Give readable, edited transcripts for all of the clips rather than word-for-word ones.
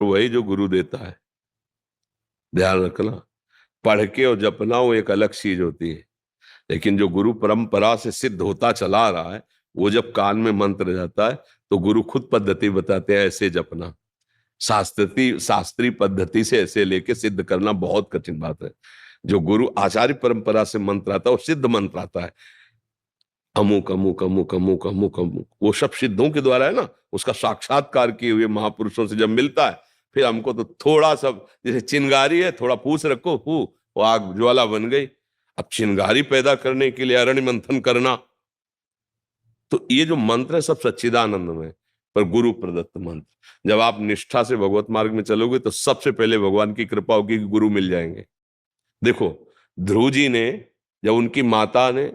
वही जो गुरु देता है, ध्यान रखना। पढ़ के और जपना वो एक अलग चीज होती है, लेकिन जो गुरु परंपरा से सिद्ध होता चला रहा है, वो जब कान में मंत्र जाता है तो गुरु खुद पद्धति बताते हैं, ऐसे जपना। शास्त्रीय पद्धति से ऐसे लेके सिद्ध करना बहुत कठिन बात है। जो गुरु आचार्य परंपरा से मंत्र आता है वो सिद्ध मंत्र आता है, अमुक अमुक अमुक अमुक अमुक अमुक, वो सब सिद्धों के द्वारा है ना। उसका साक्षात्कार किए हुए महापुरुषों से जब मिलता है, फिर हमको तो थोड़ा सा, जैसे चिंगारी है, थोड़ा पूछ रखो, वो आग ज्वाला बन गई। अब चिंगारी पैदा करने के लिए अरण्य मंथन करना, तो ये जो मंत्र है सब सच्चिदानंद में, पर गुरु प्रदत्त मंत्र। जब आप निष्ठा से भगवत मार्ग में चलोगे तो सबसे पहले भगवान की कृपा होगी कि गुरु मिल जाएंगे। देखो, ध्रुव जी ने, जब उनकी माता ने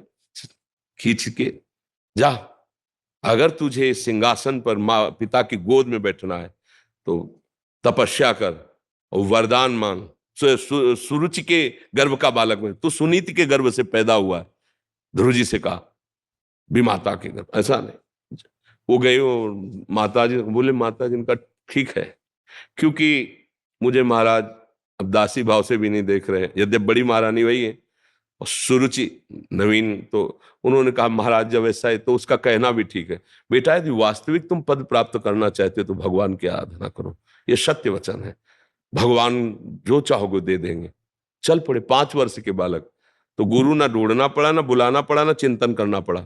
खींच के, जा, अगर तुझे सिंहासन पर माँ पिता की गोद में बैठना है तो तपस्या कर और वरदान मांग। सुरुचि के गर्भ का बालक में, तू सुनीति के गर्भ से पैदा हुआ है, ध्रुव जी से कहा, भी माता के गर्भ, ऐसा नहीं। वो गए, वो माता जी बोले, माता जी इनका ठीक है, क्योंकि मुझे महाराज अब दासी भाव से भी नहीं देख रहे, यद्यप बड़ी महारानी वही है और सुरुचि नवीन, तो उन्होंने कहा महाराज जब ऐसा है तो उसका कहना भी ठीक है। बेटा यदि वास्तविक तुम पद प्राप्त करना चाहते हो तो भगवान की आराधना करो, ये सत्य वचन है, भगवान जो चाहोगे दे देंगे। चल पड़े 5 वर्ष के बालक, तो गुरु ना ढूंढना पड़ा, ना बुलाना पड़ा, ना चिंतन करना पड़ा।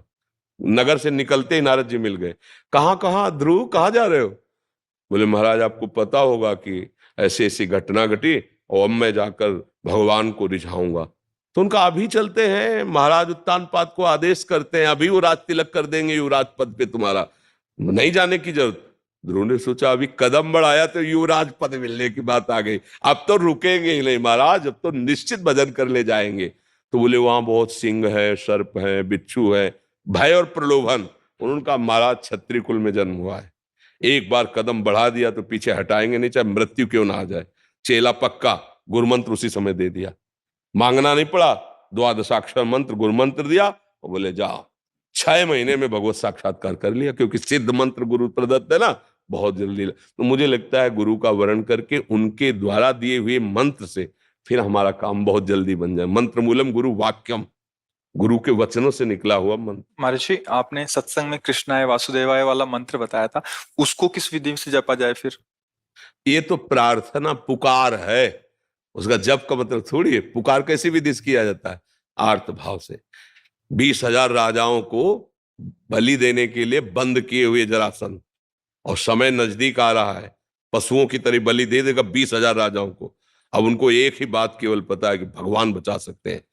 नगर से निकलते ही नारद जी मिल गए। कहाँ ध्रुव, कहाँ जा रहे हो? बोले महाराज आपको पता होगा कि ऐसी ऐसी घटना घटी और अब मैं जाकर भगवान को रिझाऊंगा। तो उनका अभी चलते हैं, महाराज उत्तानपाद को आदेश करते हैं, अभी वो राज तिलक कर देंगे युवराज पद पे तुम्हारा, नहीं जाने की जरूरत। ध्रुव ने सोचा अभी कदम बढ़ाया तो युवराज पद मिलने की बात आ गई, अब तो रुकेंगे ही नहीं महाराज, अब तो निश्चित भजन कर ले जाएंगे। तो बोले वहां बहुत सिंह है, सर्प है, बिच्छू है, भय और प्रलोभन। उन्होंने कहा महाराज क्षत्रिय कुल में जन्म हुआ है, एक बार कदम बढ़ा दिया तो पीछे हटाएंगे नहीं, चाहे मृत्यु क्यों ना आ जाए। चेला पक्का, गुरुमंत्र उसी समय दे दिया, मांगना नहीं पड़ा, द्वादशाक्षर मंत्र गुरुमंत्र दिया और बोले जाओ। 6 महीने में भगवत साक्षात्कार कर लिया, क्योंकि सिद्ध मंत्र गुरु प्रदत्त है ना, बहुत जल्दी। तो मुझे लगता है गुरु का वर्ण करके उनके द्वारा दिए हुए मंत्र से फिर हमारा काम बहुत जल्दी बन जाए। मंत्र मूलम गुरु वाक्यम, गुरु के वचनों से निकला हुआ मंत्र। महर्षि आपने सत्संग में कृष्णाय वासुदेवाय वाला मंत्र बताया था, उसको किस विधि से जपा जाए फिर? ये तो प्रार्थना पुकार है, उसका जप का मतलब थोड़ी है। पुकार कैसी विधि से किया जाता है? आर्त भाव से। 20,000 राजाओं को बलि देने के लिए बंद किए हुए जरासंध, और समय नजदीक आ रहा है, पशुओं की तरह बलि दे देगा 20,000 राजाओं को। अब उनको एक ही बात केवल पता है कि भगवान बचा सकते हैं।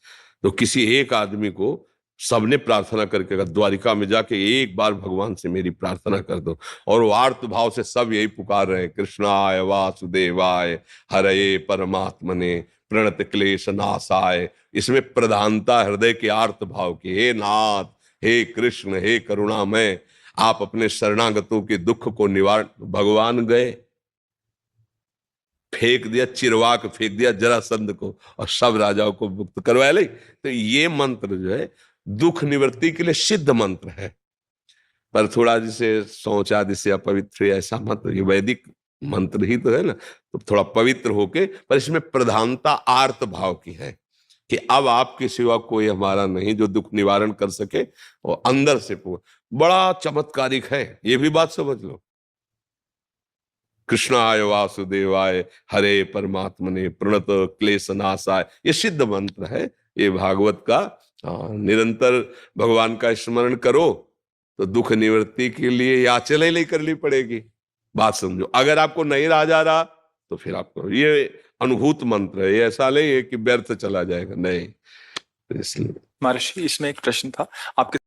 तो किसी एक आदमी को सबने प्रार्थना करके कहा, द्वारिका में जाके एक बार भगवान से मेरी प्रार्थना कर दो। और वो आर्त भाव से सब यही पुकार रहे हैं, कृष्णाय वासुदेवाय हरये परमात्मने प्रणत क्लेश नाशाय। इसमें प्रधानता हृदय के आर्त भाव की, हे नाथ, हे कृष्ण, हे करुणामय, आप अपने शरणागतों के दुख को निवारण। भगवान गए, फेंक दिया, चिरवाक फेंक दिया जरासंध को और सब राजाओं को मुक्त करवाया। ले, तो ये मंत्र जो है दुख निवृत्ति के लिए सिद्ध मंत्र है, पर थोड़ा जैसे शौच आदि से अपवित्र ऐसा मंत्र, ये वैदिक मंत्र ही तो है ना, तो थोड़ा पवित्र होके, पर इसमें प्रधानता आर्त भाव की है कि अब आपके सिवा कोई हमारा नहीं जो दुख निवारण कर सके, और अंदर से बड़ा चमत्कारिक है। ये भी बात समझ लो, कृष्णाय वासुदेवाय हरे परमात्मने प्रणत क्लेश नाशाय, ये सिद्ध मंत्र है। ये भागवत का निरंतर भगवान का स्मरण करो तो दुख निवृत्ति के ये याचना नहीं करनी पड़ेगी। बात समझो, अगर आपको नहीं रहा जा रहा तो फिर आपको ये अनुभूत मंत्र है, ये ऐसा नहीं है कि व्यर्थ चला जाएगा, नहीं। तो इसलिए महर्षि इसमें एक प्रश्न था आपके